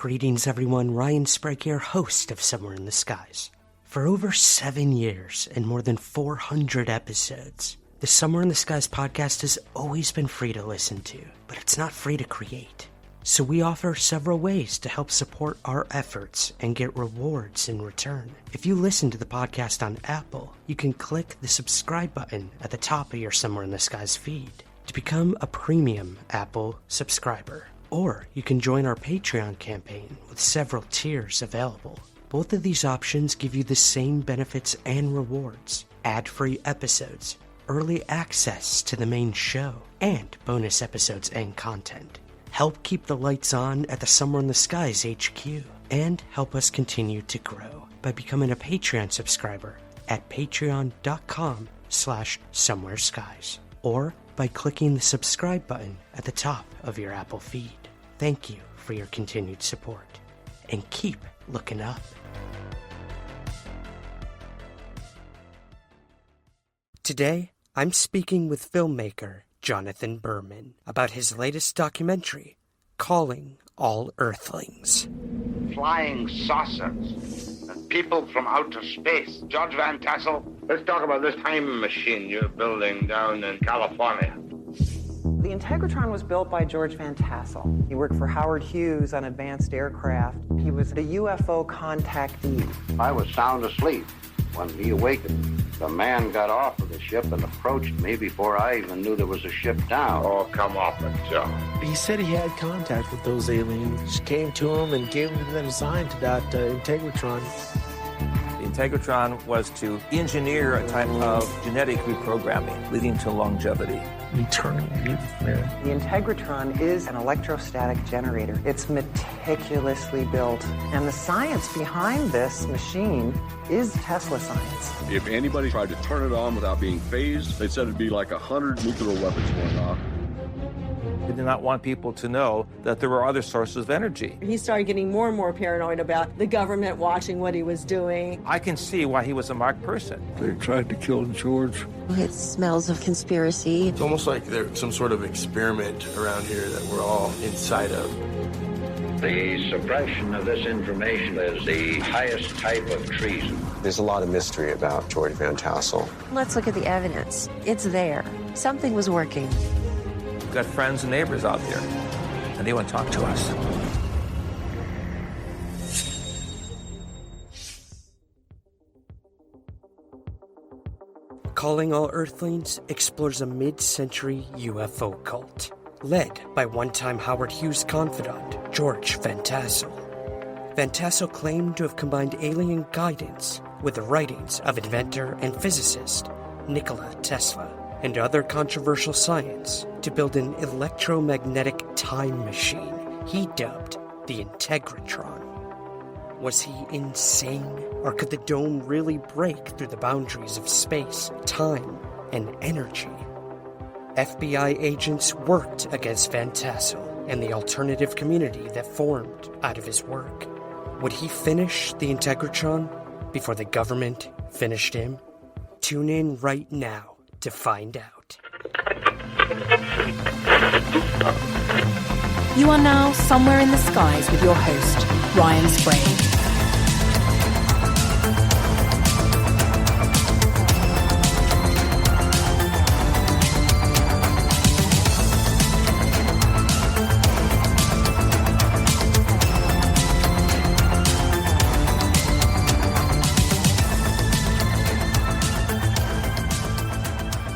Greetings everyone, Ryan Sprague here, host of Somewhere in the Skies. For over 7 years and more than 400 episodes, the Somewhere in the Skies podcast has always been free to listen to, but it's not free to create. So we offer several ways to help support our efforts and get rewards in return. If you listen to the podcast on Apple, you can click the subscribe button at the top of your Somewhere in the Skies feed to become a premium Apple subscriber. Or you can join our Patreon campaign with several tiers available. Both of these options give you the same benefits and rewards: ad-free episodes, early access to the main show, and bonus episodes and content. Help keep the lights on at the Somewhere in the Skies HQ, and help us continue to grow by becoming a Patreon subscriber at patreon.com/somewhereskies, or by clicking the subscribe button at the top of your Apple feed. Thank you for your continued support, and keep looking up. Today, I'm speaking with filmmaker Jonathan Berman about his latest documentary, Calling All Earthlings. Flying saucers and people from outer space. George Van Tassel, let's talk about this time machine you're building down in California. The Integratron was built by George Van Tassel. He worked for Howard Hughes on advanced aircraft. He was the UFO contactee. I was sound asleep when he awakened. The man got off of the ship and approached me before I even knew there was a ship down. Oh, come off it, Joe. He said he had contact with those aliens. Came to him and gave him the design to that Integratron. The Integratron was to engineer a type of genetic reprogramming leading to longevity. Eternal youth, man. The Integratron is an electrostatic generator. It's meticulously built. And the science behind this machine is Tesla science. If anybody tried to turn it on without being phased, they said it'd be like 100 nuclear weapons going off. They did not want people to know that there were other sources of energy. He started getting more and more paranoid about the government watching what he was doing. I can see why he was a marked person. They tried to kill George. It smells of conspiracy. It's almost like there's some sort of experiment around here that we're all inside of. The suppression of this information is the highest type of treason. There's a lot of mystery about George Van Tassel. Let's look at the evidence. It's there. Something was working. We've got friends and neighbors out there, and they want to talk to us. Calling All Earthlings explores a mid-century UFO cult, led by one-time Howard Hughes confidant George Van Tassel. Van Tassel claimed to have combined alien guidance with the writings of inventor and physicist Nikola Tesla and other controversial science to build an electromagnetic time machine he dubbed the Integratron. Was he insane, or could the dome really break through the boundaries of space, time, and energy? FBI agents worked against Van Tassel and the alternative community that formed out of his work. Would he finish the Integratron before the government finished him? Tune in right now to find out. You are now Somewhere in the Skies with your host, Ryan Sprague.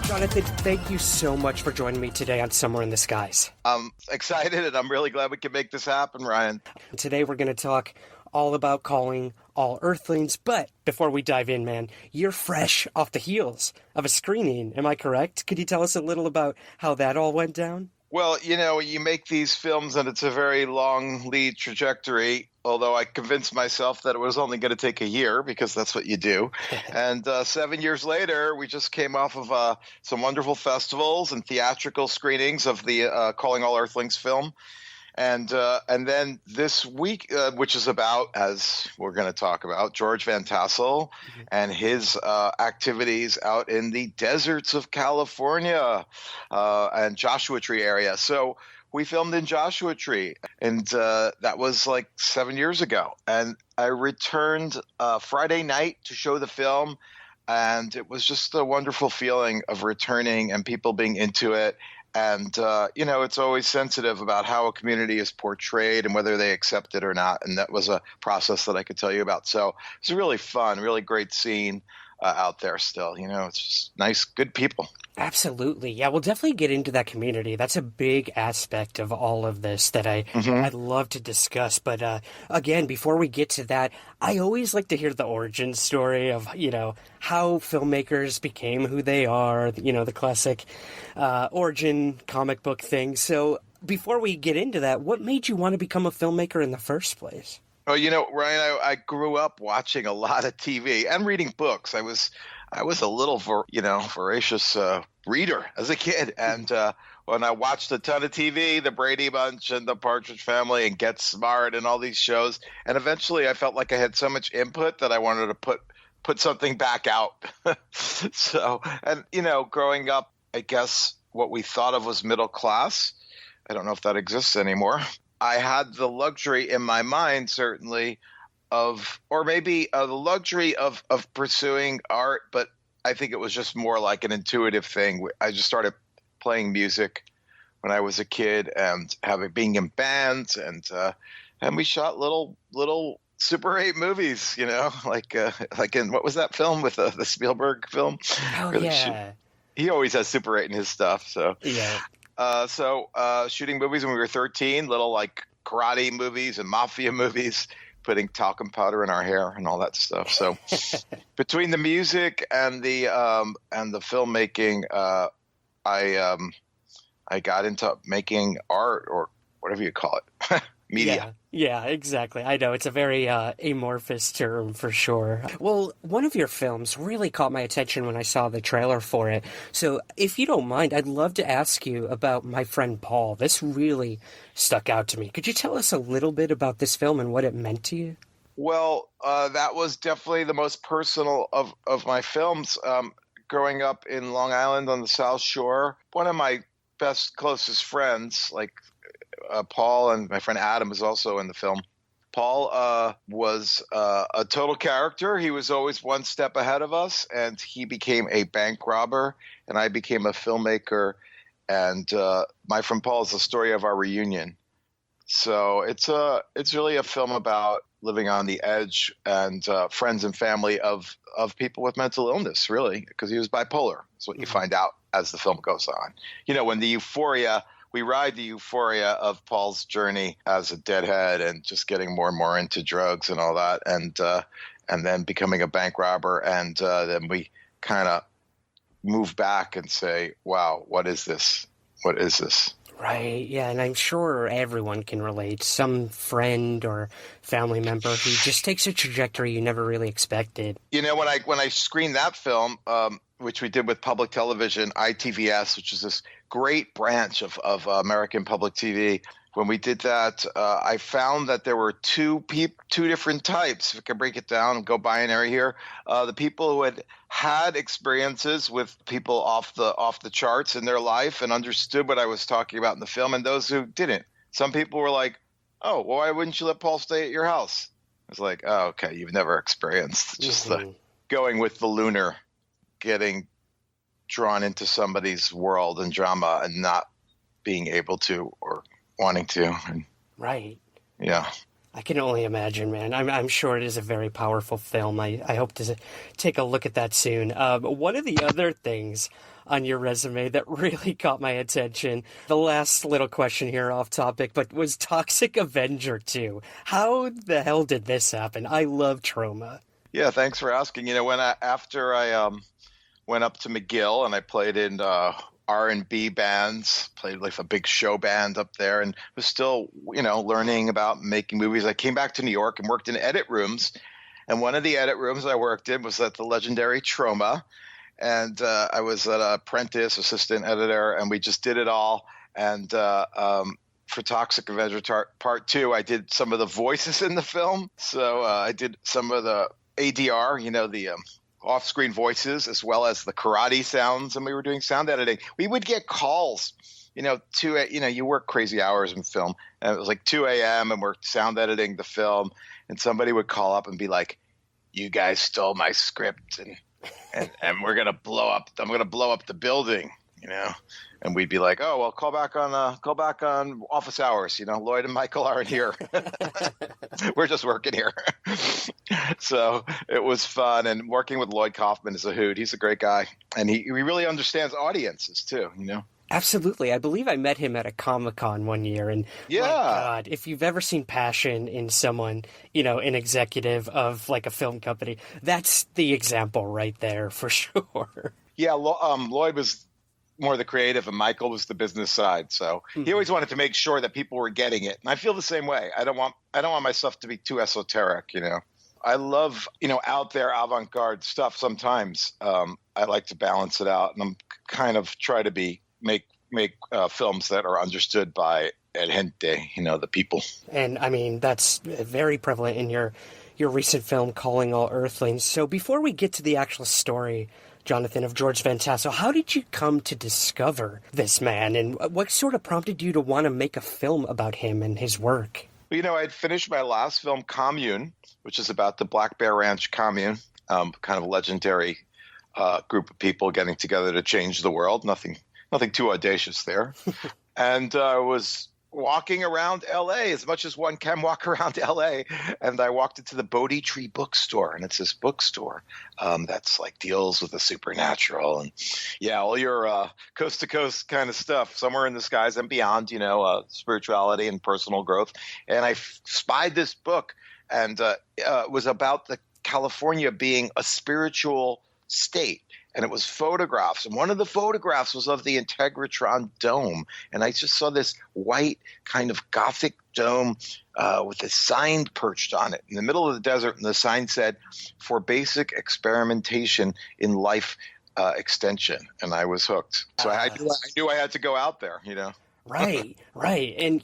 Jonathan, thank you so much for joining me today on Somewhere in the Skies. I'm excited, and I'm really glad we can make this happen, Ryan. Today we're going to talk all about Calling All Earthlings, but before we dive in, man, you're fresh off the heels of a screening, am I correct? Could you tell us a little about how that all went down? Well, you know, you make these films, and it's a very long lead trajectory, although I convinced myself that it was only going to take a year, because that's what you do. And 7 years later, we just came off of some wonderful festivals and theatrical screenings of the Calling All Earthlings film. And then this week, which is about, as we're going to talk about, George Van Tassel and his activities out in the deserts of California and Joshua Tree area. So we filmed in Joshua Tree, and that was like 7 years ago. And I returned Friday night to show the film, and it was just a wonderful feeling of returning and people being into it. And, it's always sensitive about how a community is portrayed and whether they accept it or not. And that was a process that I could tell you about. So it's really fun, really great scene out there still. It's just nice, good people. Absolutely. Yeah, we'll definitely get into that community. That's a big aspect of all of this that I'd love to discuss. But again, before we get to that, I always like to hear the origin story of, how filmmakers became who they are, the classic origin comic book thing. So before we get into that, what made you want to become a filmmaker in the first place? Oh, Ryan, I grew up watching a lot of TV and reading books. I was a little, voracious reader as a kid. And when I watched a ton of TV, the Brady Bunch and the Partridge Family and Get Smart and all these shows, and eventually I felt like I had so much input that I wanted to put something back out. So, and, growing up, I guess what we thought of was middle class. I don't know if that exists anymore. I had the luxury in my mind, certainly, the luxury of pursuing art, but I think it was just more like an intuitive thing. I just started playing music when I was a kid and being in bands, and we shot little Super 8 movies, like in, what was that film with the Spielberg film? Oh, yeah. He always has Super 8 in his stuff, so. Yeah. Shooting movies when we were 13, little like karate movies and mafia movies, putting talcum powder in our hair and all that stuff. So between the music and the filmmaking, I got into making art, or whatever you call it, media. Yeah, exactly. I know it's a very amorphous term for sure. Well, one of your films really caught my attention when I saw the trailer for it. So if you don't mind, I'd love to ask you about My Friend Paul. This really stuck out to me. Could you tell us a little bit about this film and what it meant to you? Well, that was definitely the most personal of my films. Growing up in Long Island on the South Shore, one of my closest friends, like Paul, and my friend Adam is also in the film. Paul was a total character. He was always one step ahead of us, and he became a bank robber, and I became a filmmaker. And My Friend Paul is the story of our reunion. So it's really a film about living on the edge and friends and family of people with mental illness, really, because he was bipolar. That's what you find out as the film goes on. When we ride the euphoria of Paul's journey as a deadhead and just getting more and more into drugs and all that, and then becoming a bank robber, and then we kind of move back and say, wow, what is this? What is this? Right, yeah, and I'm sure everyone can relate. Some friend or family member who just takes a trajectory you never really expected. When I screened that film, which we did with public television, ITVS, which is this great branch of American public TV. When we did that, I found that there were two different types. If I can break it down and go binary here, the people who had experiences with people off the charts in their life and understood what I was talking about in the film, and those who didn't. Some people were like, "Oh, well, why wouldn't you let Paul stay at your house?" I was like, "Oh, okay, you've never experienced just the going with the lunar, getting drawn into somebody's world and drama and not being able to or wanting to." Right. Yeah. I can only imagine, man. I'm sure it is a very powerful film. I hope to take a look at that soon. One of the other things on your resume that really caught my attention, the last little question here off topic, but was Toxic Avenger 2. How the hell did this happen? I love Troma. Yeah, thanks for asking. After I went up to McGill and I played in R&B bands, played like a big show band up there, and was still, learning about making movies. I came back to New York and worked in edit rooms. And one of the edit rooms I worked in was at the legendary Troma. And I was an apprentice, assistant editor, and we just did it all. And for Toxic Avenger Part 2, I did some of the voices in the film. So I did some of the ADR, the off-screen voices, as well as the karate sounds, and we were doing sound editing. We would get calls you work crazy hours in film, and it was like 2 a.m. and we're sound editing the film, and somebody would call up and be like, "You guys stole my script, and we're gonna blow up. I'm gonna blow up the building," And we'd be like, "Oh, well, call back on office hours. Lloyd and Michael aren't here. We're just working here." So it was fun, and working with Lloyd Kaufman is a hoot. He's a great guy, and he really understands audiences too. Absolutely. I believe I met him at a Comic-Con one year, and yeah. My God, if you've ever seen passion in someone, an executive of like a film company, that's the example right there for sure. Yeah, Lloyd was more the creative, and Michael was the business side. So he always wanted to make sure that people were getting it, and I feel the same way. I don't want my stuff to be too esoteric. I love out there avant-garde stuff. Sometimes I like to balance it out, and I'm kind of try to make films that are understood by el gente, the people. And I mean, that's very prevalent in your recent film, Calling All Earthlings. So before we get to the actual story, Jonathan, of George Van Tassel, how did you come to discover this man, and what sort of prompted you to want to make a film about him and his work? Well, I'd finished my last film, Commune, which is about the Black Bear Ranch commune, kind of legendary group of people getting together to change the world. Nothing too audacious there. And I was walking around L.A. as much as one can walk around L.A. And I walked into the Bodhi Tree bookstore, and it's this bookstore that's like deals with the supernatural and all your coast to coast kind of stuff, somewhere in the skies and beyond, spirituality and personal growth. And I spied this book, and it was about the California being a spiritual state. And it was photographs. And one of the photographs was of the Integratron dome. And I just saw this white kind of Gothic dome with a sign perched on it in the middle of the desert. And the sign said, "For basic experimentation in life extension." And I was hooked. So I knew I had to go out there, Right. And,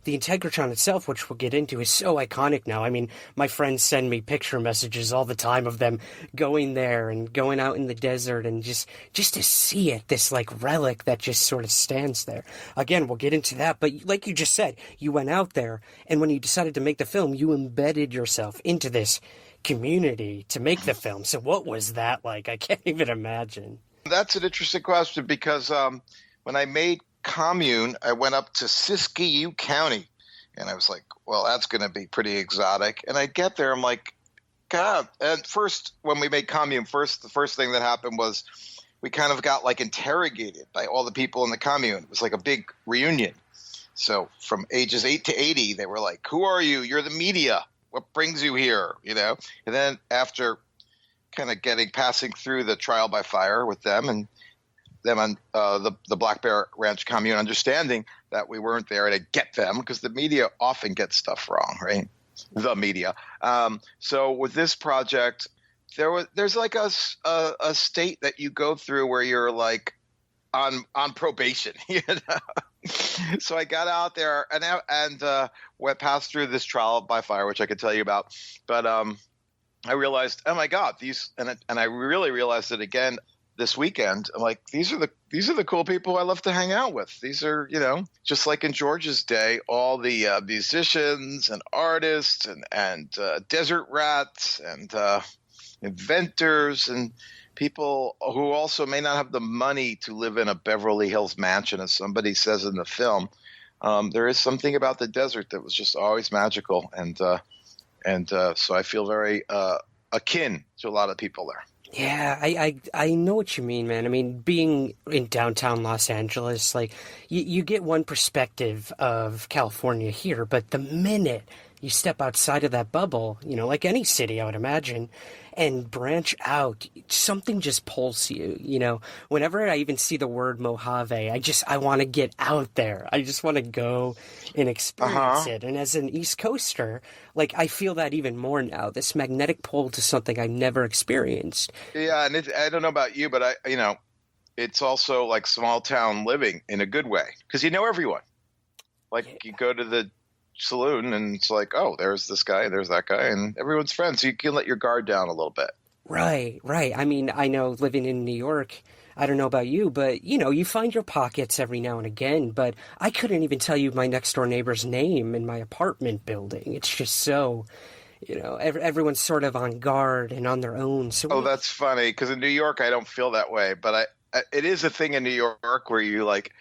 the Integratron itself, which we'll get into, is so iconic now. I mean, my friends send me picture messages all the time of them going there and going out in the desert and just to see it, this like relic that just sort of stands there. Again, we'll get into that. But like you just said, you went out there, and when you decided to make the film, you embedded yourself into this community to make the film. So what was that like? I can't even imagine. That's an interesting question, because when I made Commune, I went up to Siskiyou County, and I was like, well, that's going to be pretty exotic. And I get there, I'm like, God. And first, when we made Commune, the first thing that happened was we kind of got like interrogated by all the people in the commune. It was like a big reunion. So from ages 8 to 80, they were like, "Who are you? You're the media. What brings you here?" And then after kind of passing through the trial by fire with them, and them on the Black Bear Ranch commune, understanding that we weren't there to get them, because the media often gets stuff wrong, right? The media. So with this project, there's like a state that you go through where you're like on probation, So I got out there and went past through this trial by fire, which I could tell you about, but I realized, oh my God, and I really realized it again this weekend. I'm like, these are the cool people I love to hang out with. These are, just like in George's day, all the musicians and artists and desert rats and inventors and people who also may not have the money to live in a Beverly Hills mansion, as somebody says in the film. There is something about the desert that was just always magical, and so I feel very akin to a lot of people there. Yeah, I know what you mean, man. I mean, being in downtown Los Angeles, like, you get one perspective of California here, but the minute you step outside of that bubble, like any city, I would imagine, and branch out, something just pulls you, Whenever I even see the word Mojave, I want to get out there. I just want to go and experience it. And as an East Coaster, like, I feel that even more now, this magnetic pull to something I've never experienced. Yeah, and I don't know about you, but it's also like small town living in a good way, because you know everyone. Like, you go to the saloon and it's like, oh, there's this guy, there's that guy, and everyone's friends, so you can let your guard down a little bit. Right. I mean, I know living in New York, I don't know about you, but, you find your pockets every now and again, but I couldn't even tell you my next-door neighbor's name in my apartment building. It's just so, everyone's sort of on guard and on their own. So that's funny, because in New York, I don't feel that way, but it is a thing in New York where you, like,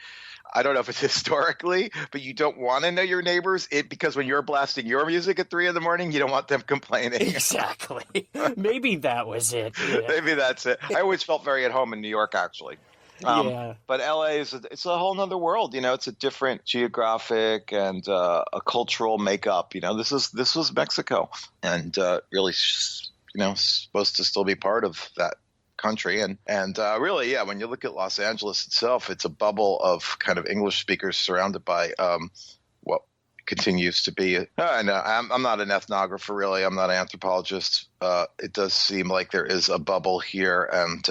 I don't know if it's historically, but you don't want to know your neighbors because when you're blasting your music at 3 a.m, you don't want them complaining. Exactly. Maybe that was it. Yeah. Maybe that's it. I always felt very at home in New York, actually. Yeah. But LA it's a whole nother world. It's a different geographic and a cultural makeup. This was Mexico, and really, supposed to still be part of that country, and really, yeah, when you look at Los Angeles itself, it's a bubble of kind of English speakers surrounded by what continues to be I'm not an ethnographer, really. I'm not an anthropologist. It does seem like there is a bubble here, and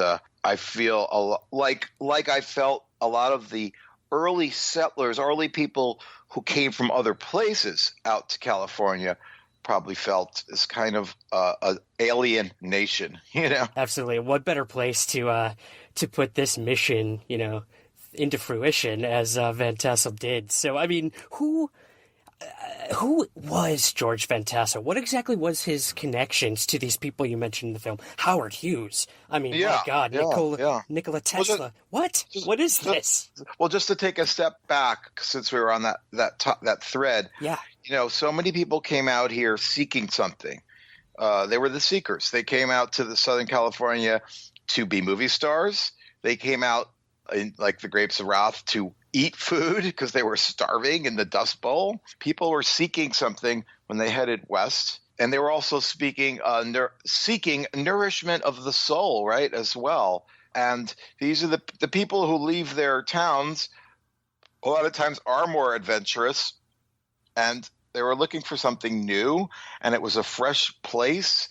I feel like I felt a lot of the early settlers, early people who came from other places out to California probably felt as kind of an alien nation, Absolutely. What better place to put this mission, into fruition as Van Tassel did. So, I mean, who was George Van Tassel? What exactly was his connections to these people you mentioned in the film? Howard Hughes. I mean, my God, Nikola Tesla. What is this? Well, just to take a step back, since we were on that thread. Yeah. So many people came out here seeking something. They were the seekers. They came out to the Southern California to be movie stars. They came out in, like the Grapes of Wrath, to eat food because they were starving in the Dust Bowl. People were seeking something when they headed west. And they were also seeking nourishment of the soul, right, as well. And these are the people who leave their towns, a lot of times are more adventurous, and they were looking for something new, and it was a fresh place.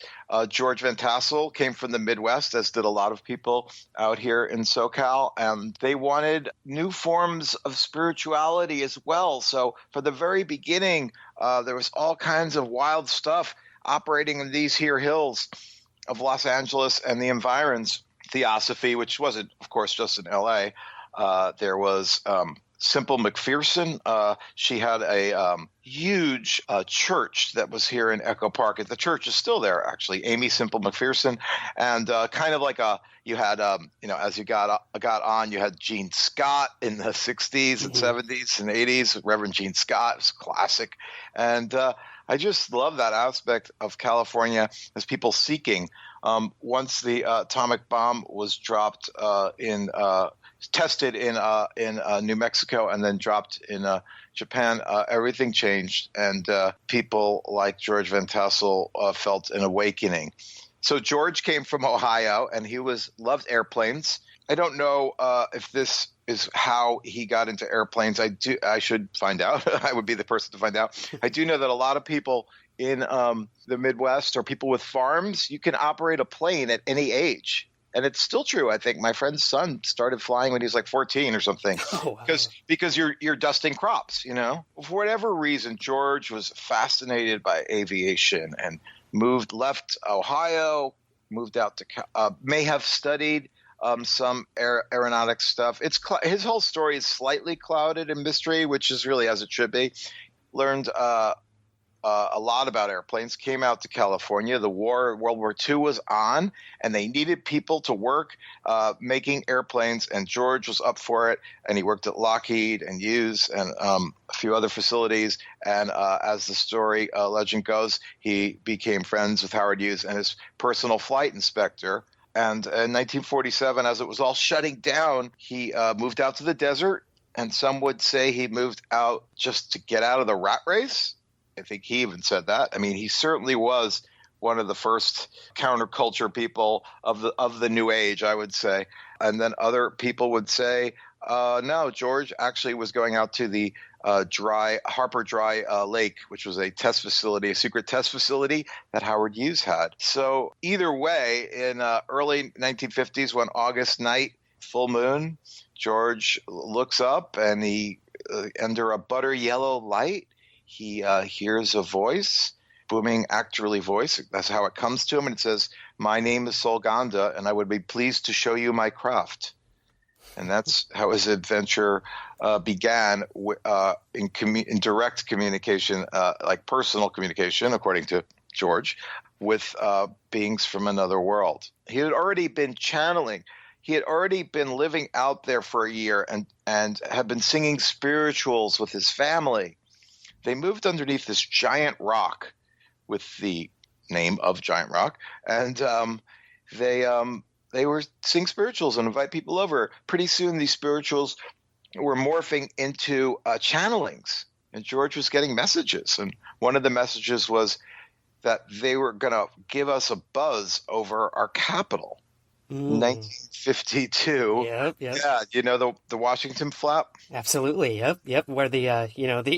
George Van Tassel came from the Midwest, as did a lot of people out here in SoCal, and they wanted new forms of spirituality as well. So from the very beginning, there was all kinds of wild stuff operating in these here hills of Los Angeles and the environs. Theosophy, which wasn't, of course, just in L.A. There was Simple McPherson. She had a huge church that was here in Echo Park. The church is still there, actually. Amy Simple McPherson, and kind of like you had as you got on, you had Gene Scott in the 60s and 70s and 80s. Reverend Gene Scott was classic, and I just love that aspect of California as people seeking. Once the atomic bomb was dropped tested in New Mexico and then dropped in Japan, everything changed, and people like George Van Tassel felt an awakening. So George came from Ohio, and he loved airplanes. I don't know if this is how he got into airplanes. I should find out. I would be the person to find out. I do know that a lot of people in the Midwest, or people with farms, you can operate a plane at any age. And it's still true. I think my friend's son started flying when he was like 14 or something. Oh, wow. Because you're dusting crops, For whatever reason, George was fascinated by aviation and left Ohio, moved out to may have studied some aeronautics stuff. His whole story is slightly clouded in mystery, which is really as it should be. Learned a lot about airplanes, came out to California. World War II was on, and they needed people to work making airplanes, and George was up for it, and he worked at Lockheed and Hughes and a few other facilities, and as the story legend goes, he became friends with Howard Hughes and his personal flight inspector. And in 1947, as it was all shutting down, he moved out to the desert, and some would say he moved out just to get out of the rat race. I think he even said that. I mean, he certainly was one of the first counterculture people of the new age, I would say. And then other people would say, no, George actually was going out to the Harper Dry Lake, which was a test facility, a secret test facility that Howard Hughes had. So either way, in early 1950s, one August night, full moon, George looks up, and he under a butter yellow light, he hears a voice, booming actorly voice. That's how it comes to him. And it says, "My name is Solganda, and I would be pleased to show you my craft." And that's how his adventure began in direct communication, like personal communication, according to George, with beings from another world. He had already been channeling. He had already been living out there for a year and had been singing spirituals with his family. They moved underneath this giant rock with the name of Giant Rock, and they were sing spirituals and invite people over. Pretty soon, these spirituals were morphing into channelings, and George was getting messages. And one of the messages was that they were going to give us a buzz over our capital. 1952. Yep. Yeah, you know the Washington flap? Absolutely. Yep. Where the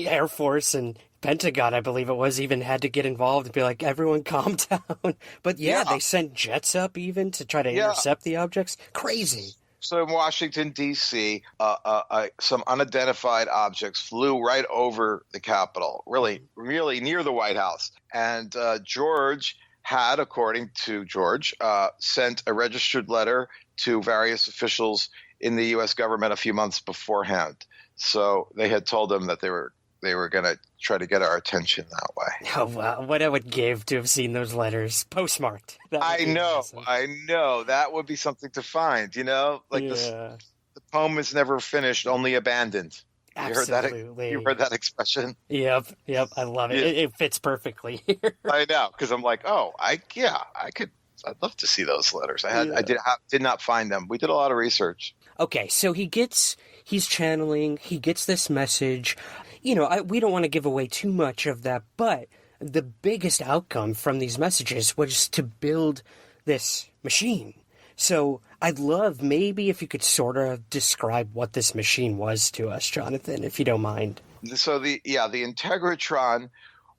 Air Force and Pentagon, I believe it was, even had to get involved and be like, everyone calm down. But they sent jets up even to try to intercept the objects. Crazy. So in Washington, D.C., some unidentified objects flew right over the Capitol, really, really near the White House. And George had, according to George, sent a registered letter to various officials in the U.S. government a few months beforehand. So they had told him that they were going to try to get our attention that way. Oh, wow. What I would give to have seen those letters postmarked. I know. That would be something to find, Like the poem is never finished, only abandoned. Absolutely. You heard that expression? Yep. I love it. It fits perfectly here. I know, because I'm like, I'd love to see those letters. I did not find them. We did a lot of research. Okay, so he's channeling, he gets this message. We don't want to give away too much of that, but the biggest outcome from these messages was to build this machine. So I'd love maybe if you could sort of describe what this machine was to us, Jonathan, if you don't mind. So the Integratron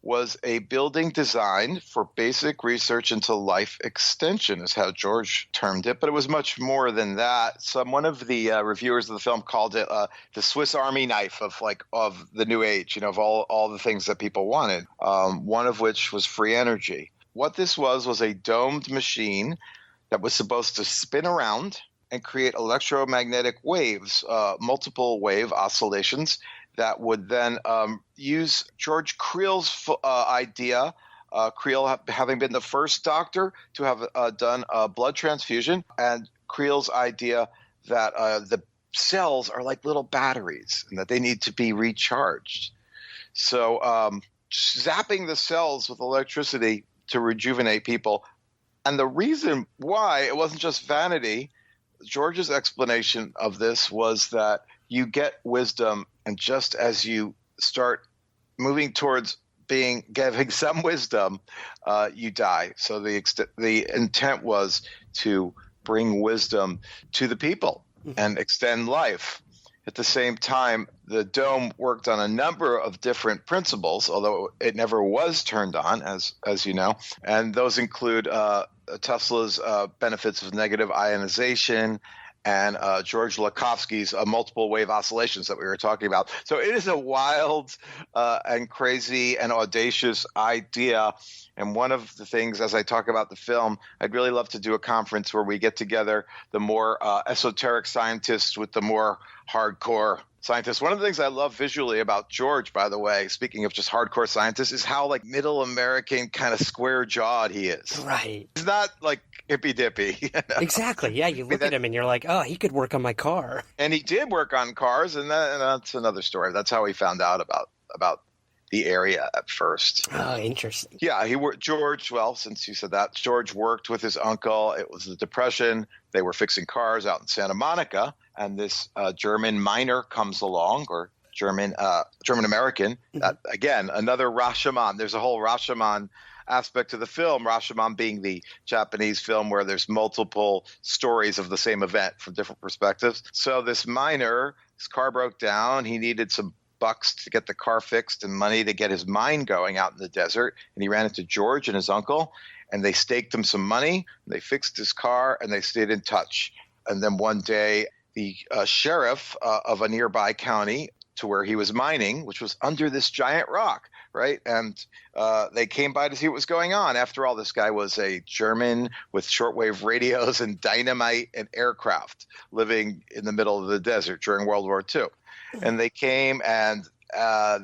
was a building designed for basic research into life extension, is how George termed it. But it was much more than that. One of the reviewers of the film called it the Swiss Army knife of the new age, of all the things that people wanted, one of which was free energy. What this was a domed machine that was supposed to spin around and create electromagnetic waves, multiple wave oscillations, that would then use George Creel's idea, Creel having been the first doctor to have done a blood transfusion, and Creel's idea that the cells are like little batteries and that they need to be recharged. So zapping the cells with electricity to rejuvenate people. And the reason why it wasn't just vanity, George's explanation of this was that you get wisdom, and just as you start moving towards giving some wisdom, you die. So the intent was to bring wisdom to the people and extend life. At the same time, the dome worked on a number of different principles, although it never was turned on, as you know. And those include Tesla's benefits of negative ionization and George Lakhovsky's multiple wave oscillations that we were talking about. So it is a wild and crazy and audacious idea. And one of the things, as I talk about the film, I'd really love to do a conference where we get together the more esoteric scientists with the more hardcore scientists. One of the things I love visually about George, by the way, speaking of just hardcore scientists, is how middle American kind of square jawed he is. Right. He's not hippy dippy. Exactly. Yeah, you look at him and you're like, oh, he could work on my car. And he did work on cars, and that's another story. That's how he found out about the area at first. Oh, interesting. Yeah, George, well, since you said that, George worked with his uncle. It was the Depression. They were fixing cars out in Santa Monica, and this German miner comes along, or German American. Again, another Rashomon. There's a whole Rashomon aspect to the film, Rashomon being the Japanese film where there's multiple stories of the same event from different perspectives. So this miner, his car broke down. He needed some bucks to get the car fixed and money to get his mine going out in the desert. And he ran into George and his uncle, and they staked him some money. They fixed his car, and they stayed in touch. And then one day, the sheriff of a nearby county to where he was mining, which was under this giant rock, right? And they came by to see what was going on. After all, this guy was a German with shortwave radios and dynamite and aircraft living in the middle of the desert during World War II. And they came, and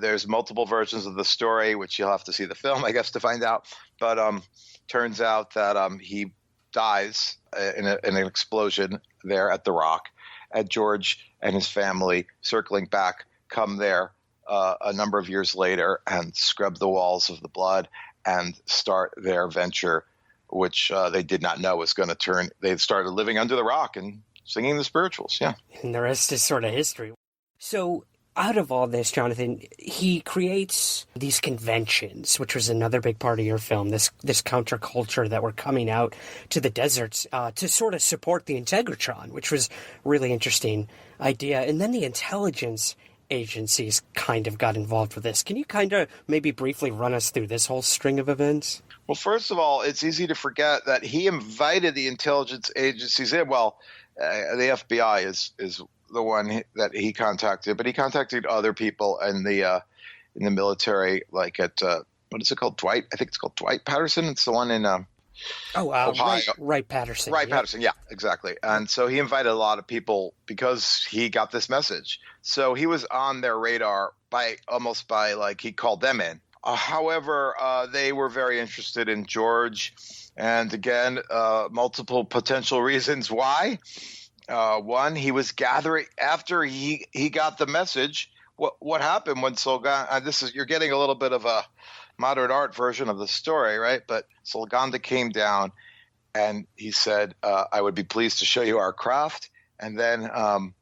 there's multiple versions of the story, which you'll have to see the film, I guess, to find out. But turns out that he dies in an explosion there at the Rock. And George and his family, circling back, come there a number of years later and scrub the walls of the blood and start their venture, which they did not know was going to turn. They started living under the rock and singing the spirituals. Yeah. And the rest is sort of history. So out of all this, Jonathan, he creates these conventions, which was another big part of your film, this counterculture that were coming out to the deserts to sort of support the Integratron, which was really interesting idea. And then the intelligence agencies kind of got involved with this. Can you kind of maybe briefly run us through this whole string of events? Well, first of all, it's easy to forget that he invited the intelligence agencies in. Well, the FBI is the one that he contacted, but he contacted other people in the military, like at what is it called? Dwight? I think it's called Dwight Patterson. It's the one in Ohio. Wright Patterson. Right, yeah. Patterson. Yeah, exactly. And so he invited a lot of people because he got this message. So he was on their radar by he called them in. However, they were very interested in George, and again, multiple potential reasons why. One, he was gathering after he got the message. What happened when Solganda? You're getting a little bit of a modern art version of the story, right? But Solganda came down, and he said, "I would be pleased to show you our craft." And then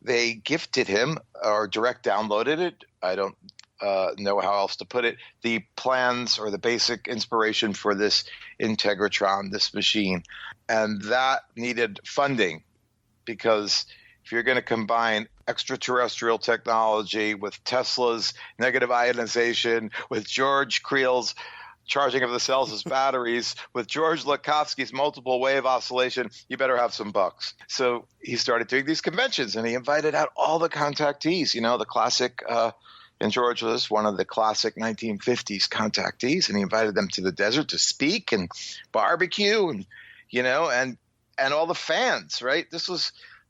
they gifted him or direct downloaded it. I don't know how else to put it. The plans or the basic inspiration for this Integratron, this machine, and that needed funding. Because if you're going to combine extraterrestrial technology with Tesla's negative ionization, with George Creel's charging of the cells as batteries, with George Lakhovsky's multiple wave oscillation, you better have some bucks. So he started doing these conventions, and he invited out all the contactees, the classic and George was one of the classic 1950s contactees, and he invited them to the desert to speak and barbecue and all the fans, right?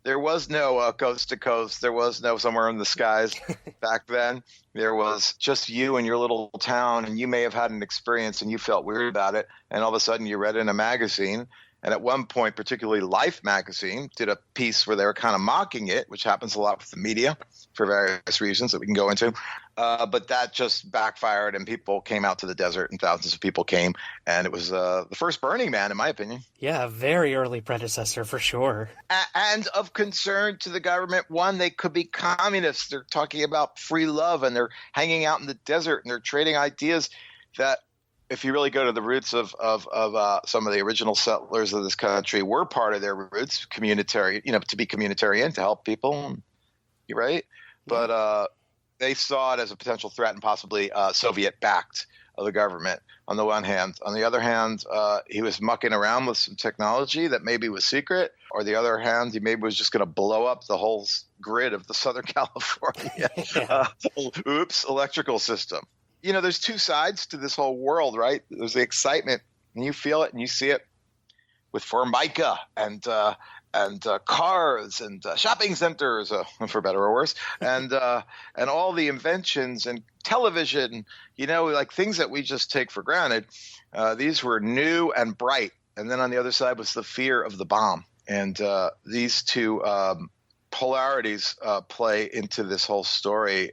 There was no coast to coast. There was no somewhere in the skies back then. There was just you and your little town, and you may have had an experience and you felt weird about it, and all of a sudden you read in a magazine. And at one point, particularly Life magazine did a piece where they were kind of mocking it, which happens a lot with the media for various reasons that we can go into. But that just backfired, and people came out to the desert, and thousands of people came. And it was the first Burning Man, in my opinion. Yeah, a very early predecessor for sure. And of concern to the government, one, they could be communists. They're talking about free love, and they're hanging out in the desert, and they're trading ideas that, if you really go to the roots of some of the original settlers of this country, were part of their roots, to be communitarian, to help people, you're right. But they saw it as a potential threat and possibly Soviet-backed of the government on the one hand. On the other hand, he was mucking around with some technology that maybe was secret, or the other hand, he maybe was just going to blow up the whole grid of the Southern California electrical system. There's two sides to this whole world, right? There's the excitement, and you feel it and you see it with Formica and cars and shopping centers, for better or worse, and all the inventions and television, like things that we just take for granted. These were new and bright. And then on the other side was the fear of the bomb. And these two polarities play into this whole story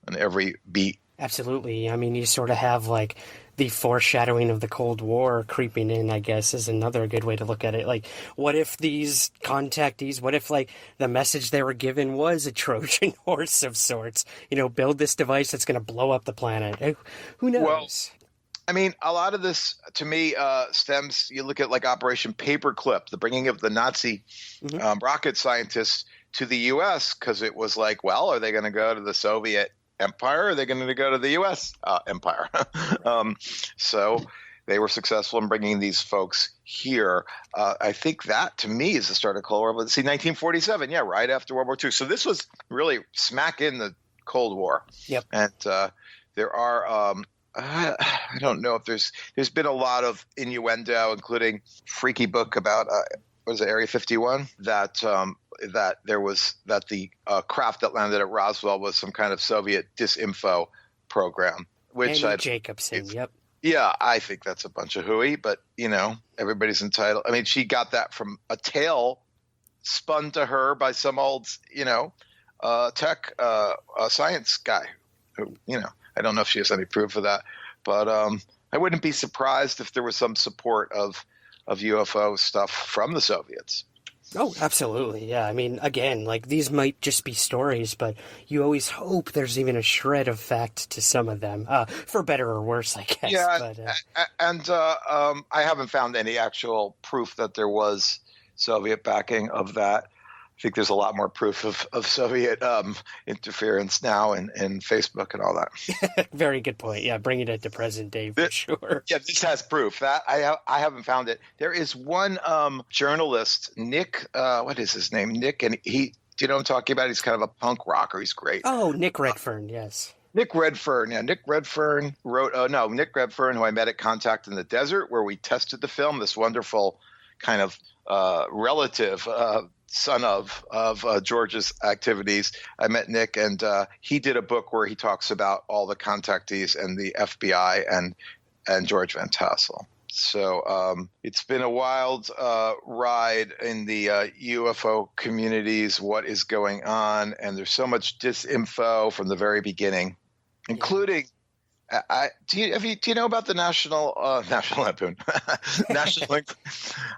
in every beat. Absolutely. I mean, you sort of have like the foreshadowing of the Cold War creeping in, I guess, is another good way to look at it. Like, what if these contactees, what if like the message they were given was a Trojan horse of sorts? Build this device that's going to blow up the planet. Who knows? Well, I mean, a lot of this, to me, stems, you look at like Operation Paperclip, the bringing of the Nazi rocket scientists to the U.S., because it was like, well, are they going to go to the Soviet Empire, or are they going to go to the U.S. Empire? So they were successful in bringing these folks here. I think that, to me, is the start of Cold War. But see, 1947, right after World War II. So this was really smack in the Cold War. Yep. And there are I don't know if there's been a lot of innuendo, including freaky book about was it Area 51 that the craft that landed at Roswell was some kind of Soviet disinfo program, which Annie Jacobson. Yep. Yeah, I think that's a bunch of hooey, but everybody's entitled. I mean, she got that from a tale spun to her by some old tech science guy who I don't know if she has any proof of that, but I wouldn't be surprised if there was some support of UFO stuff from the Soviets. Oh, absolutely. Yeah. I mean, again, these might just be stories, but you always hope there's even a shred of fact to some of them, for better or worse, I guess. Yeah. And I haven't found any actual proof that there was Soviet backing of that. I think there's a lot more proof of Soviet interference now in Facebook and all that. Very good point. Yeah, bringing it to present day for sure. Yeah, this has proof. That I haven't found it. There is one journalist, Nick. What is his name? Nick, and do you know what I'm talking about? He's kind of a punk rocker. He's great. Oh, Nick Redfern. Yes. Nick Redfern. Yeah, Nick Redfern wrote. Nick Redfern, who I met at Contact in the Desert, where we tested the film. This wonderful kind of relative. Son of George's activities. I met Nick, and he did a book where he talks about all the contactees and the FBI and George Van Tassel. So it's been a wild ride in the UFO communities, what is going on, and there's so much disinfo from the very beginning, including do you know about the National Lampoon?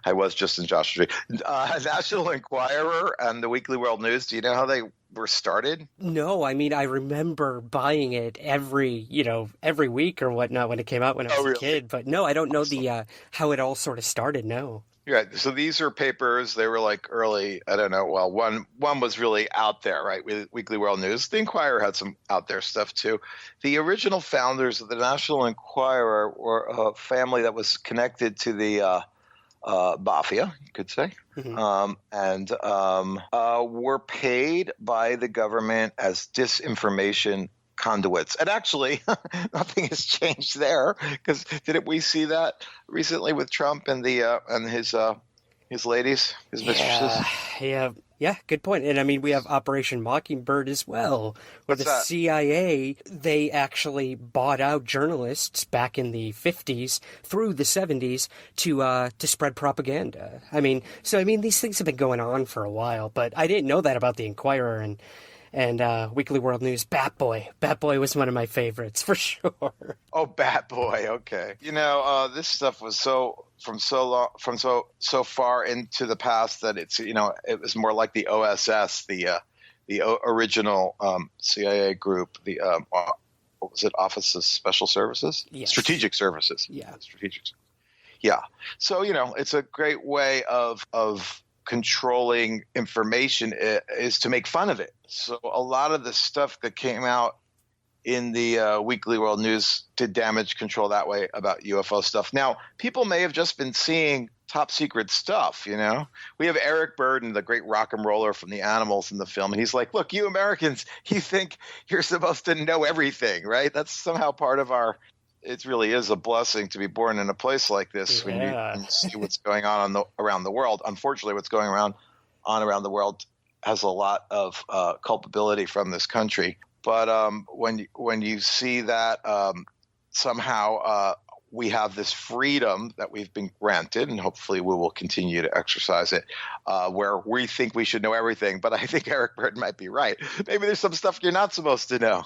I was just in Joshua Tree. National Enquirer and the Weekly World News. Do you know how they were started? No, I mean I remember buying it every week or whatnot when it came out when I was a kid. But no, I don't know the how it all sort of started. No. Yeah, so these are papers. They were early. I don't know. Well, one was really out there, right? With Weekly World News. The Enquirer had some out there stuff too. The original founders of the National Enquirer were a family that was connected to the mafia, you could say, and were paid by the government as disinformation conduits. And actually, nothing has changed there, because didn't we see that recently with Trump and his ladies, his mistresses? Yeah, good point. And I mean, we have Operation Mockingbird as well, where the CIA, they actually bought out journalists back in the 50s through the 70s to spread propaganda. I mean, these things have been going on for a while, but I didn't know that about the Enquirer and Weekly World News. Bat Boy was one of my favorites for sure. Oh, Bat Boy. Okay. This stuff was so far into the past that it's, it was more like the OSS, the original CIA group, the what was it? Office of Special Services? Yes. Strategic Services. Yeah. Yeah. So, it's a great way of controlling information is to make fun of it. So a lot of the stuff that came out in the Weekly World News did damage control that way about UFO stuff. Now, people may have just been seeing top secret stuff, We have Eric Burden, the great rock and roller from the Animals in the film, and he's like, look, you Americans, you think you're supposed to know everything, right? That's somehow part of it really is a blessing to be born in a place like this when you see what's going on around the world. Unfortunately, what's going around the world has a lot of culpability from this country. But when you see that somehow we have this freedom that we've been granted, and hopefully we will continue to exercise it, where we think we should know everything. But I think Eric Burden might be right. Maybe there's some stuff you're not supposed to know.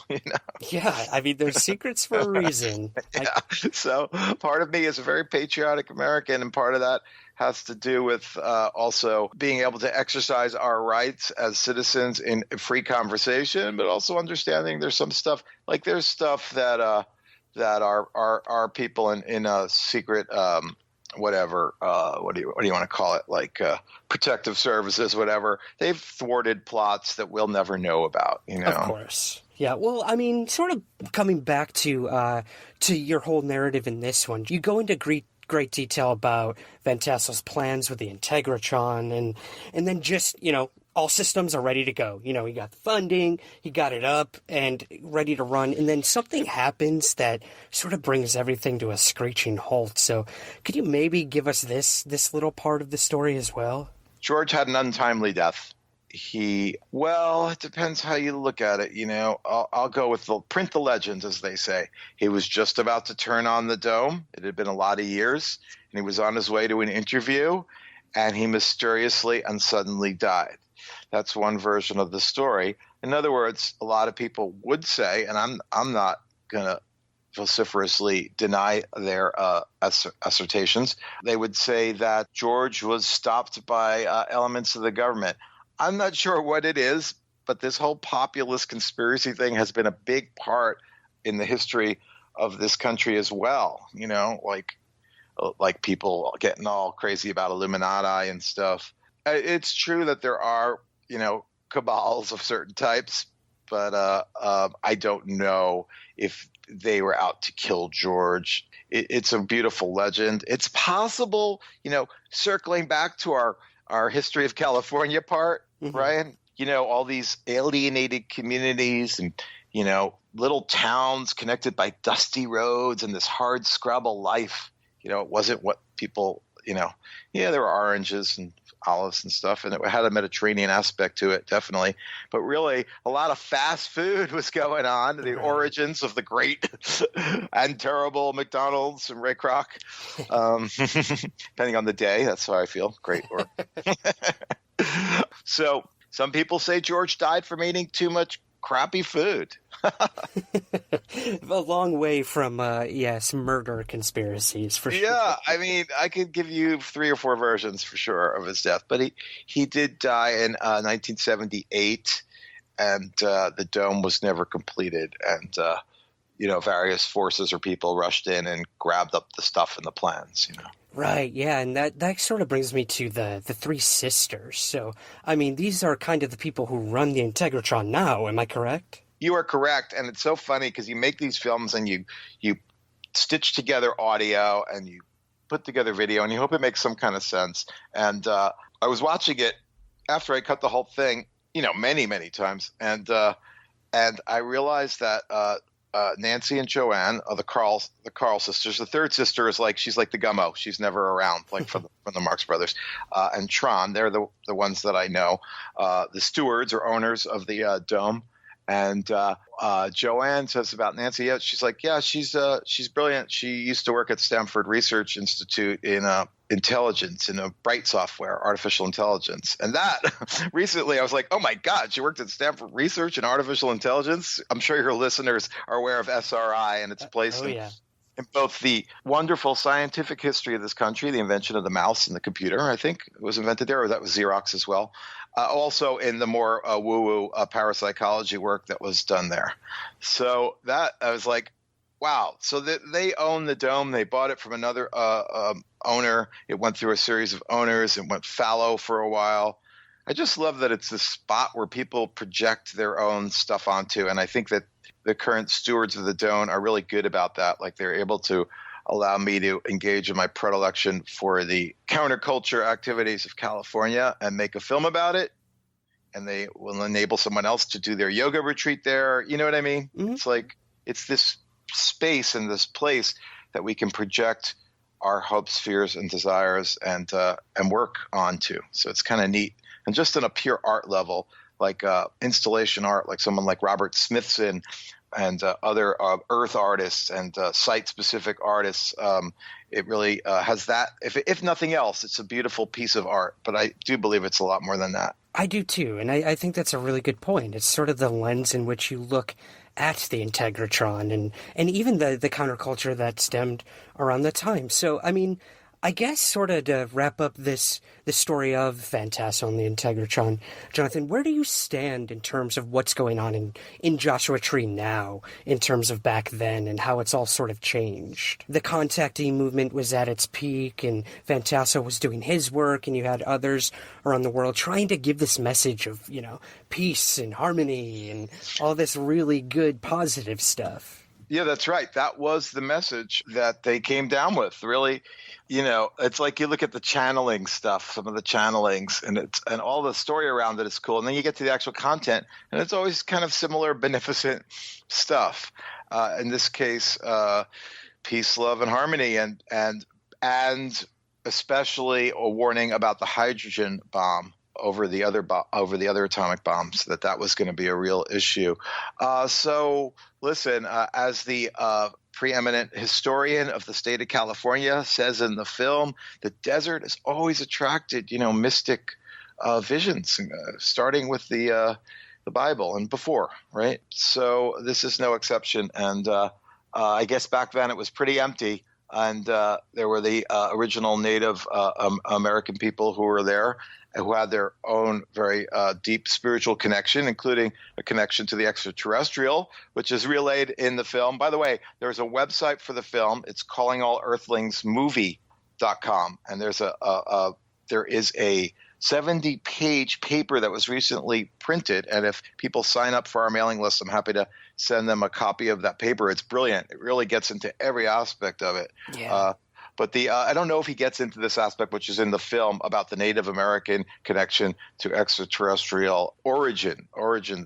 Yeah, I mean, there's secrets for a reason. Yeah. So part of me is a very patriotic American, and part of that has to do with also being able to exercise our rights as citizens in free conversation, but also understanding there's some stuff there's stuff that our people in a secret whatever what do you want to call it, protective services, whatever, they've thwarted plots that we'll never know about. Of course. Yeah, well, I mean, sort of coming back to your whole narrative in this one, you go into great detail about Van Tassel's plans with the Integratron, and then just, all systems are ready to go. You know, he got the funding, he got it up and ready to run, and then something happens that sort of brings everything to a screeching halt. So could you maybe give us this little part of the story as well? George had an untimely death. It depends how you look at it. You know, I'll go with print the legends, as they say. He was just about to turn on the dome. It had been a lot of years, and he was on his way to an interview, and he mysteriously and suddenly died. That's one version of the story. In other words, a lot of people would say, and I'm not going to vociferously deny their assertions, they would say that George was stopped by elements of the government. I'm not sure what it is, but this whole populist conspiracy thing has been a big part in the history of this country as well. You know, like people getting all crazy about Illuminati and stuff. It's true that there are, you know, cabals of certain types, but I don't know if they were out to kill George. It's a beautiful legend. It's possible, you know, circling back to our history of California part, Brian, you know, all these alienated communities and, you know, little towns connected by dusty roads and this hard scrabble life. You know, it wasn't what people, you know, yeah, there were oranges and olives and stuff, and it had a Mediterranean aspect to it, definitely. But really, a lot of fast food was going on, the origins of the great and terrible McDonald's and Ray Kroc. Depending on the day, that's how I feel. Great work. So some people say George died from eating too much crappy food. A long way from, some murder conspiracies, for sure. Yeah, I mean, I could give you 3 or 4 versions for sure of his death, but he did die in 1978, and the dome was never completed, and you know, various forces or people rushed in and grabbed up the stuff and the plans, you know. Right, yeah, and that sort of brings me to the 3 sisters. So, I mean, these are kind of the people who run the Integratron now, am I correct? You are correct, and it's so funny because you make these films and you stitch together audio and you put together video and you hope it makes some kind of sense. And I was watching it after I cut the whole thing, you know, many, many times, and I realized that Nancy and Joanne are the Carl sisters. The third sister is she's like the Gummo. She's never around, like from the Marx Brothers. And Tron, they're the ones that I know. The stewards or owners of the dome. And Joanne says about Nancy, she's brilliant. She used to work at Stanford Research Institute in intelligence, in a Bright software, artificial intelligence. And that recently I was like, oh my God, she worked at Stanford Research in artificial intelligence. I'm sure your listeners are aware of SRI and its place in both the wonderful scientific history of this country, the invention of the mouse and the computer, I think was invented there, or that was Xerox as well. Also in the more woo-woo parapsychology work that was done there. So that I was like, wow. So they own the dome. They bought it from another owner. It went through a series of owners. It went fallow for a while. I just love that it's a spot where people project their own stuff onto. And I think that the current stewards of the dome are really good about that. Like they're able to allow me to engage in my predilection for the counterculture activities of California and make a film about it. And they will enable someone else to do their yoga retreat there. You know what I mean? Mm-hmm. It's like, it's this space and this place that we can project our hopes, fears, and desires and work onto. So it's kind of neat. And just on a pure art level, like installation art, like someone like Robert Smithson and other earth artists and site-specific artists, it really has that. If nothing else, it's a beautiful piece of art. But I do believe it's a lot more than that. I do too, and I think that's a really good point. It's sort of the lens in which you look at the Integratron and even the counterculture that stemmed around the time. So, I mean, I guess sort of to wrap up the story of Van Tassel and the Integratron, Jonathan, where do you stand in terms of what's going on in Joshua Tree now, in terms of back then and how it's all sort of changed? The contactee movement was at its peak and Van Tassel was doing his work and you had others around the world trying to give this message of, you know, peace and harmony and all this really good positive stuff. Yeah, that's right. That was the message that they came down with. Really, it's like you look at the channeling stuff, some of the channelings, and all the story around it is cool. And then you get to the actual content, and it's always kind of similar, beneficent stuff. In this case, peace, love, and harmony, and especially a warning about the hydrogen bomb over the other atomic bombs, that was going to be a real issue. So listen, as the preeminent historian of the state of California says in the film, the desert has always attracted, mystic visions, starting with the Bible and before, right? So this is no exception. And I guess back then it was pretty empty. And there were the original Native American people who were there, who had their own very deep spiritual connection, including a connection to the extraterrestrial, which is relayed in the film. By the way, there's a website for the film. It's callingallearthlingsmovie.com. And there is a 70-page paper that was recently printed. And if people sign up for our mailing list, I'm happy to send them a copy of that paper. It's brilliant. It really gets into every aspect of it. Yeah. But I don't know if he gets into this aspect, which is in the film, about the Native American connection to extraterrestrial origin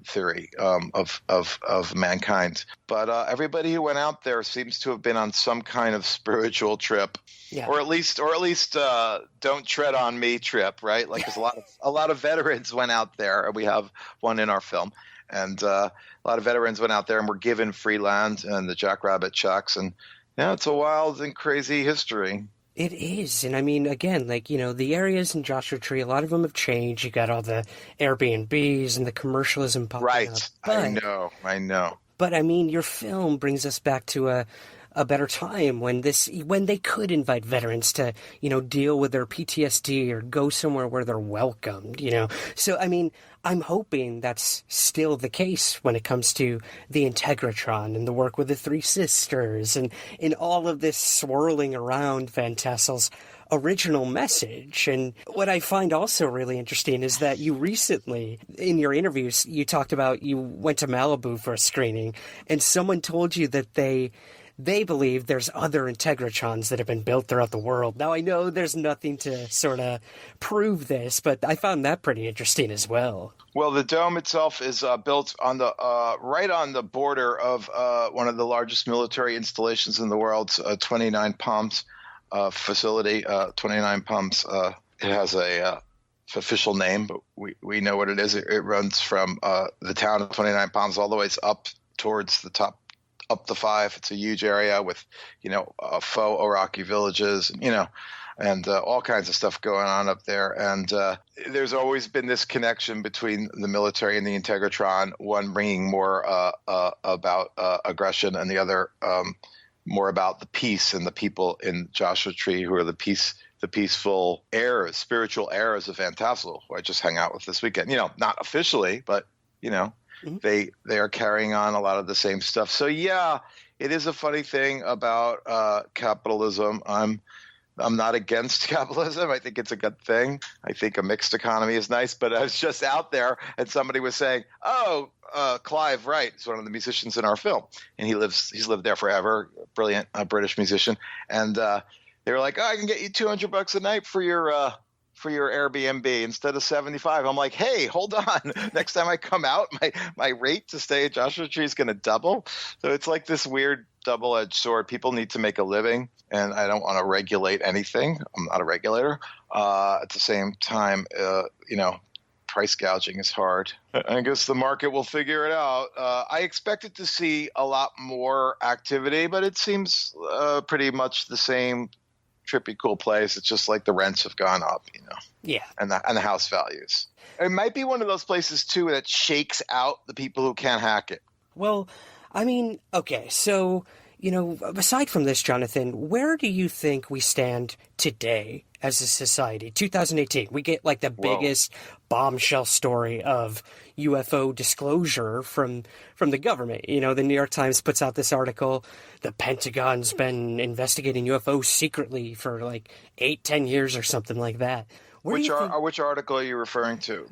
theory of mankind. But everybody who went out there seems to have been on some kind of spiritual trip, or at least don't tread on me trip, right? Like, there's a lot of veterans went out there, and we have one in our film, and a lot of veterans went out there and were given free land and the jackrabbit checks, and yeah, it's a wild and crazy history. It is. And I mean, again, the areas in Joshua Tree, a lot of them have changed. You got all the Airbnbs and the commercialism popping up. Right. I know. But I mean, your film brings us back to a better time when they could invite veterans to, deal with their PTSD or go somewhere where they're welcomed, So, I mean, I'm hoping that's still the case when it comes to the Integratron and the work with the Three Sisters and in all of this swirling around Van Tassel's original message. And what I find also really interesting is that you recently, in your interviews, you talked about you went to Malibu for a screening and someone told you that they believe there's other Integratrons that have been built throughout the world. Now, I know there's nothing to sort of prove this, but I found that pretty interesting as well. Well, the dome itself is built on the right on the border of one of the largest military installations in the world, 29 Palms facility. 29 Palms. It has a official name, but we know what it is. It runs from the town of 29 Palms all the way up towards the top, up the 5. It's a huge area with, faux Iraqi villages, and all kinds of stuff going on up there. And there's always been this connection between the military and the Integratron, one bringing more about aggression and the other more about the peace and the people in Joshua Tree who are the peaceful heirs, spiritual heirs of Van Tassel, who I just hung out with this weekend. Not officially, but, They are carrying on a lot of the same stuff. So yeah, it is a funny thing about capitalism. I'm not against capitalism. I think it's a good thing. I think a mixed economy is nice. But I was just out there and somebody was saying, Clive Wright is one of the musicians in our film, and he's lived there forever. Brilliant British musician. And they were like, I can get you $200 a night for your Airbnb instead of $75. I'm like, hey, hold on. Next time I come out, my rate to stay at Joshua Tree is going to double. So it's like this weird double-edged sword. People need to make a living, and I don't want to regulate anything. I'm not a regulator. At the same time, price gouging is hard. I guess the market will figure it out. I expected to see a lot more activity, but it seems pretty much the same. Trippy cool place. It's just like the rents have gone up, Yeah. And the house values. It might be one of those places too that shakes out the people who can't hack it. Well, I mean, okay, so, aside from this, Jonathan, where do you think we stand today as a society? 2018, we get like the biggest bombshell story of UFO disclosure from the government. The New York Times puts out this article. The Pentagon's been investigating UFOs secretly for like 8-10 years or something like that. Which article are you referring to?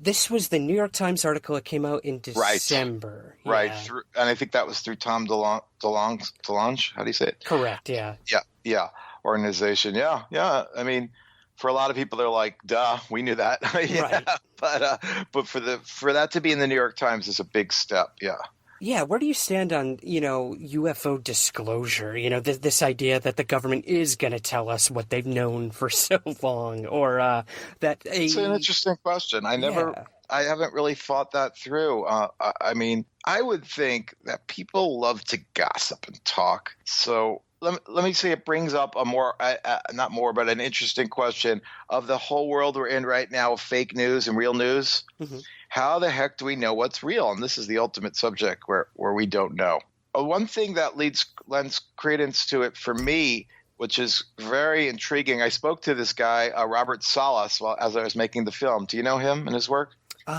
This was the New York Times article. It came out in December. Right. Yeah. And I think that was through Tom DeLonge. How do you say it? Correct, yeah. Yeah. Organization. Yeah. I mean, for a lot of people, they're like, duh, we knew that. Right. But for that to be in the New York Times is a big step. Yeah. Yeah, where do you stand on, UFO disclosure? This idea that the government is going to tell us what they've known for so long, or It's an interesting question. I haven't really thought that through. I mean, I would think that people love to gossip and talk. So let me say it brings up but an interesting question of the whole world we're in right now of fake news and real news. Mm-hmm. How the heck do we know what's real? And this is the ultimate subject where we don't know. One thing that lends credence to it for me, which is very intriguing. I spoke to this guy, Robert Salas, as I was making the film. Do you know him and his work?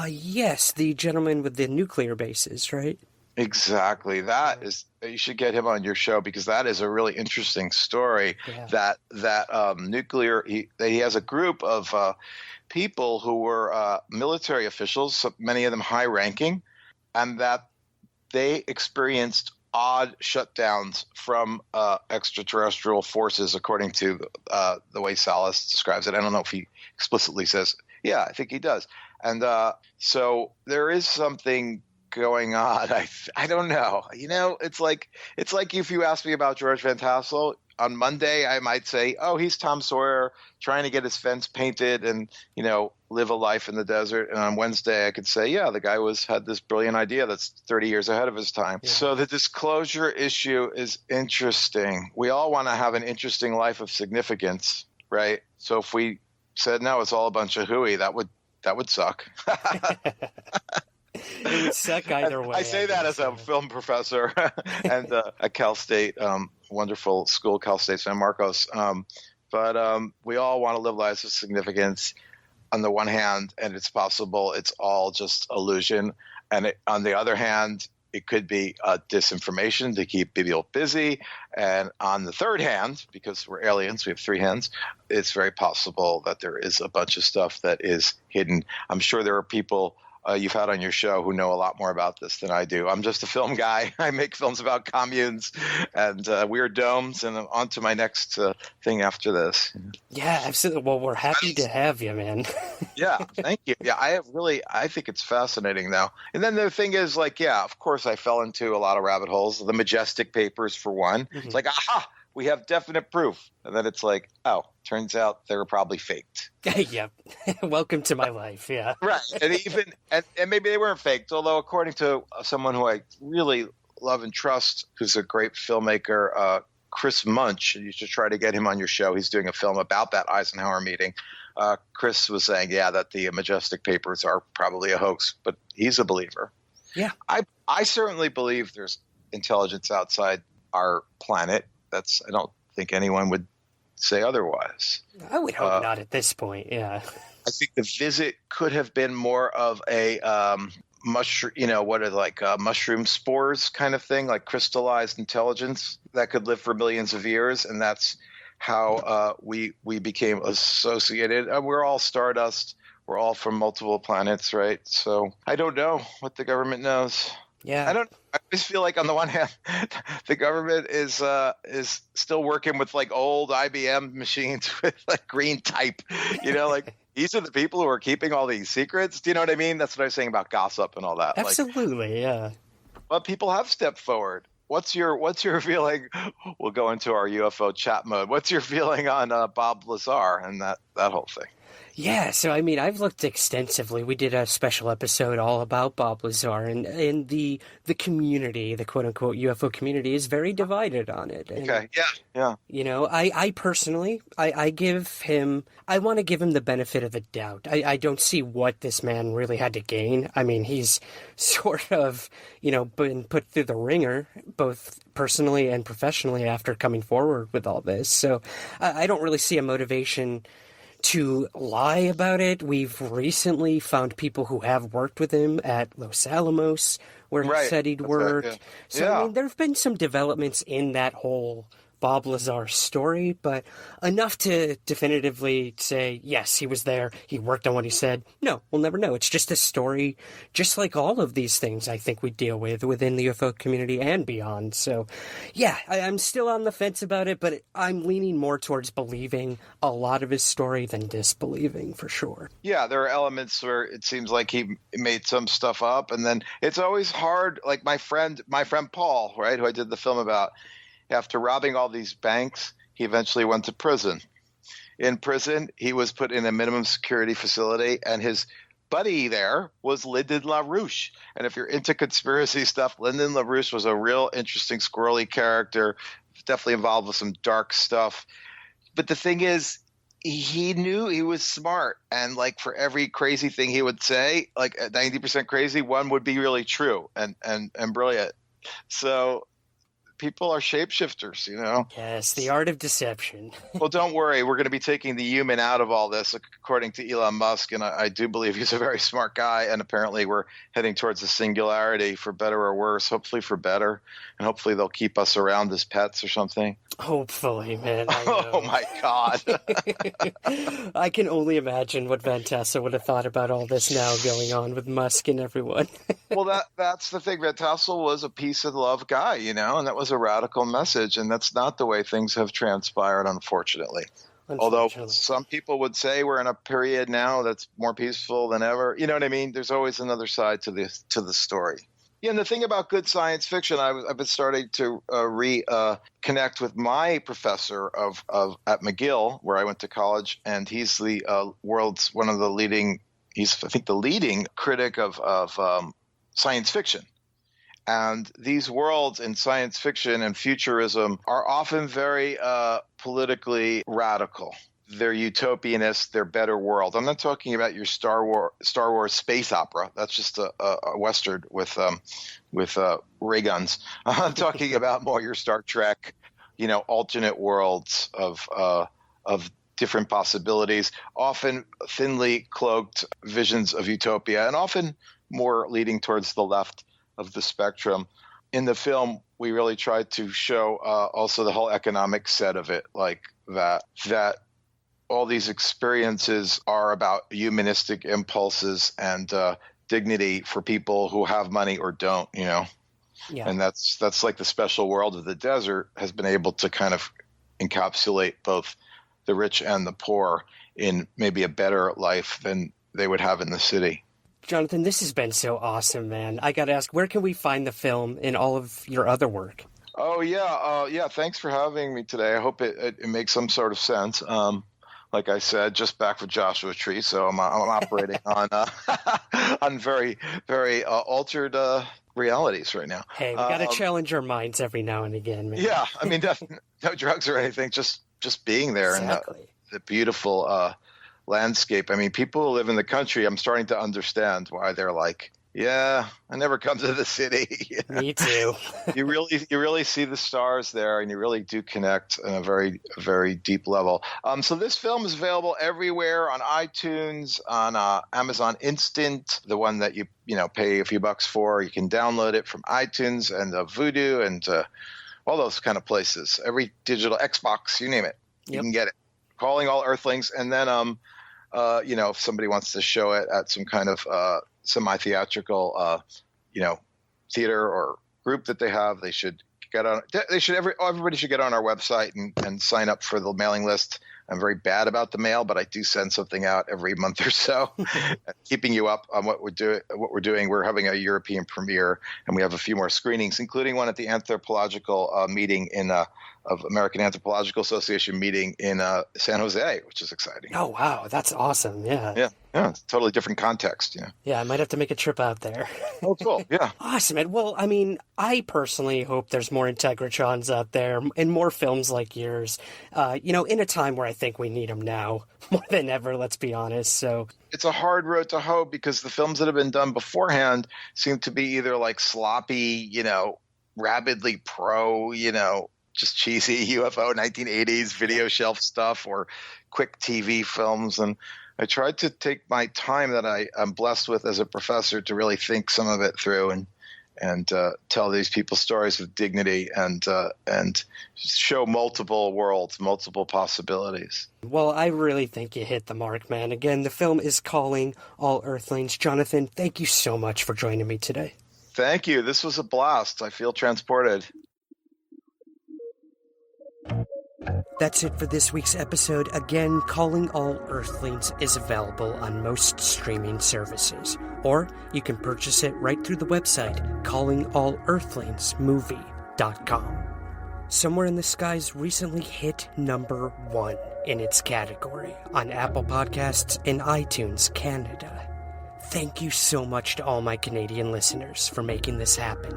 Yes, the gentleman with the nuclear bases, right? Exactly. That is, you should get him on your show because that is a really interesting story. Yeah. That nuclear. He has a group of people who were military officials, many of them high-ranking, and that they experienced odd shutdowns from extraterrestrial forces, according to the way Salas describes it. I don't know if he explicitly says, yeah, I think he does. And so there is something going on. I don't know. It's like if you ask me about George Van Tassel, on Monday I might say, oh, he's Tom Sawyer trying to get his fence painted and, live a life in the desert. And on Wednesday I could say, yeah, the guy had this brilliant idea that's 30 years ahead of his time. Yeah. So the disclosure issue is interesting. We all want to have an interesting life of significance, right? So if we said, no, it's all a bunch of hooey, that would suck. It would suck either way. I say that as a film professor and at Cal State, wonderful school, Cal State San Marcos. But we all want to live lives of significance on the one hand, and it's possible it's all just illusion. And on the other hand, it could be disinformation to keep people busy. And on the third hand, because we're aliens, we have three hands, it's very possible that there is a bunch of stuff that is hidden. I'm sure there are people you've had on your show who know a lot more about this than I do. I'm just a film guy. I make films about communes and weird domes, and I'm on to my next thing after this. Yeah, absolutely. Well, we're happy to have you, man. Yeah, thank you. Yeah, I think it's fascinating now. And then the thing is, of course I fell into a lot of rabbit holes. The Majestic Papers, for one. Mm-hmm. It's like, aha! We have definite proof. And then it's like, oh, turns out they were probably faked. Yep. Welcome to my life. Yeah. Right. And maybe they weren't faked, although according to someone who I really love and trust, who's a great filmmaker, Chris Munch, and you should try to get him on your show. He's doing a film about that Eisenhower meeting. Chris was saying, that the Majestic Papers are probably a hoax, but he's a believer. Yeah. I certainly believe there's intelligence outside our planet. I don't think anyone would say otherwise. I would hope not at this point, yeah. I think the visit could have been more of a mushroom spores kind of thing, like crystallized intelligence that could live for millions of years, and that's how we became associated. We're all stardust. We're all from multiple planets, right? So I don't know what the government knows. Yeah. I just feel like on the one hand, the government is still working with old IBM machines with green type, these are the people who are keeping all these secrets. Do you know what I mean? That's what I was saying about gossip and all that. Absolutely. Yeah. But people have stepped forward. What's your feeling? We'll go into our UFO chat mode. What's your feeling on Bob Lazar and that whole thing? Yeah, so I've looked extensively. We did a special episode all about Bob Lazar, and the community, the quote-unquote UFO community, is very divided on it. And, okay, yeah. I personally, I want to give him the benefit of the doubt. I don't see what this man really had to gain. I mean, he's sort of, been put through the ringer, both personally and professionally, after coming forward with all this. So I don't really see a motivation to lie about it. We've recently found people who have worked with him at Los Alamos, where he said he'd worked. Right, yeah. So, there have been some developments in that whole Bob Lazar's story, but enough to definitively say, yes, he was there, he worked on what he said. No, we'll never know. It's just a story, just like all of these things I think we deal with within the UFO community and beyond. So, yeah, I'm still on the fence about it, but I'm leaning more towards believing a lot of his story than disbelieving, for sure. Yeah, there are elements where it seems like he made some stuff up, and then it's always hard. Like my friend Paul, right, who I did the film about, after robbing all these banks, he eventually went to prison. In prison, he was put in a minimum security facility, and his buddy there was Lyndon LaRouche. And if you're into conspiracy stuff, Lyndon LaRouche was a real interesting, squirrely character, definitely involved with some dark stuff. But the thing is, he knew he was smart, and like for every crazy thing he would say, like 90% crazy, one would be really true and brilliant. So people are shapeshifters, you know? Yes, the art of deception. Well, don't worry. We're going to be taking the human out of all this, according to Elon Musk, and I do believe he's a very smart guy, and apparently we're heading towards a singularity, for better or worse, hopefully for better, and hopefully they'll keep us around as pets or something. Hopefully, man. Oh, my God. I can only imagine what Van Tassel would have thought about all this now going on with Musk and everyone. Well, that's the thing. Van Tassel was a peace and love guy, you know, and that was a radical message, and that's not the way things have transpired, unfortunately. Although some people would say we're in a period now that's more peaceful than ever. You know what I mean? There's always another side to the story. Yeah, and the thing about good science fiction, I've been starting to connect with my professor at McGill, where I went to college, and he's the world's one of the leading. He's, I think, the leading critic of science fiction. And these worlds in science fiction and futurism are often very politically radical. They're utopianist. They're better world. I'm not talking about your Star Wars space opera. That's just a Western with ray guns. I'm talking about more your Star Trek, you know, alternate worlds of different possibilities, often thinly cloaked visions of utopia, and often more leading towards the left of the spectrum. In the film, we really tried to show also the whole economic set of it, like that all these experiences are about humanistic impulses and dignity for people who have money or don't, you know. Yeah. And that's like the special world of the desert has been able to kind of encapsulate both the rich and the poor in maybe a better life than they would have in the city. Jonathan, this has been so awesome, man. I got to ask, where can we find the film in all of your other work? Oh, yeah. Thanks for having me today. I hope it makes some sort of sense. Like I said, just back with Joshua Tree, so I'm operating on very, very altered realities right now. Hey, we got to challenge our minds every now and again, man. Yeah, I mean, no drugs or anything, just being there. Exactly. And the beautiful landscape. I mean, people who live in the country, I'm starting to understand why they're like, yeah, I never come to the city. Me too. You really see the stars there, and you really do connect on a very, very deep level. So this film is available everywhere on iTunes, on Amazon Instant, the one that you pay a few bucks for. You can download it from iTunes and Vudu and all those kind of places. Every digital Xbox, you name it, you can get it. Calling All Earthlings, and then if somebody wants to show it at some kind of semi-theatrical, theater or group that they have, they should get on. Everybody should get on our website and sign up for the mailing list. I'm very bad about the mail, but I do send something out every month or so, keeping you up on what we're doing. We're having a European premiere, and we have a few more screenings, including one at the anthropological meeting of American Anthropological Association meeting in San Jose, which is exciting. Oh, wow. That's awesome. Yeah. Yeah. It's a totally different context. Yeah. Yeah. I might have to make a trip out there. Oh, cool. Yeah. Awesome. And well, I mean, I personally hope there's more Integratrons out there and more films like yours, in a time where I think we need them now more than ever, let's be honest. So it's a hard road to hoe because the films that have been done beforehand seem to be either like sloppy, rabidly pro, just cheesy UFO 1980s video shelf stuff or quick TV films. And I tried to take my time that I'm blessed with as a professor to really think some of it through and tell these people stories with dignity and show multiple worlds, multiple possibilities. Well, I really think you hit the mark, man. Again, the film is Calling All Earthlings. Jonathan, thank you so much for joining me today. Thank you. This was a blast. I feel transported. That's it for this week's episode. Again, Calling All Earthlings is available on most streaming services, or you can purchase it right through the website, callingallearthlingsmovie.com. Somewhere in the Skies recently hit number 1 in its category on Apple Podcasts and iTunes Canada. Thank you so much to all my Canadian listeners for making this happen.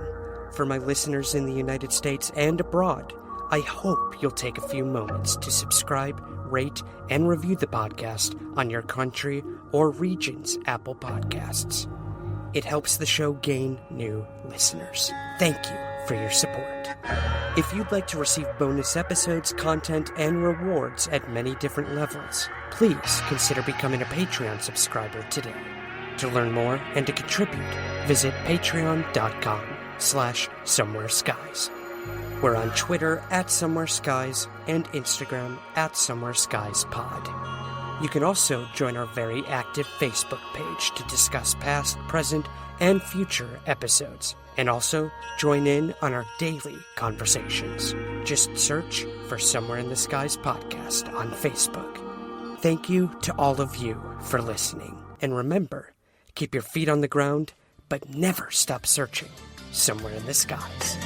For my listeners in the United States and abroad, I hope you'll take a few moments to subscribe, rate, and review the podcast on your country or region's Apple Podcasts. It helps the show gain new listeners. Thank you for your support. If you'd like to receive bonus episodes, content, and rewards at many different levels, please consider becoming a Patreon subscriber today. To learn more and to contribute, visit patreon.com/somewhereskies. We're on Twitter @SomewhereSkies and Instagram @SomewhereSkiesPod. You can also join our very active Facebook page to discuss past, present, and future episodes, and also join in on our daily conversations. Just search for Somewhere in the Skies Podcast on Facebook. Thank you to all of you for listening, and remember, keep your feet on the ground, but never stop searching somewhere in the skies.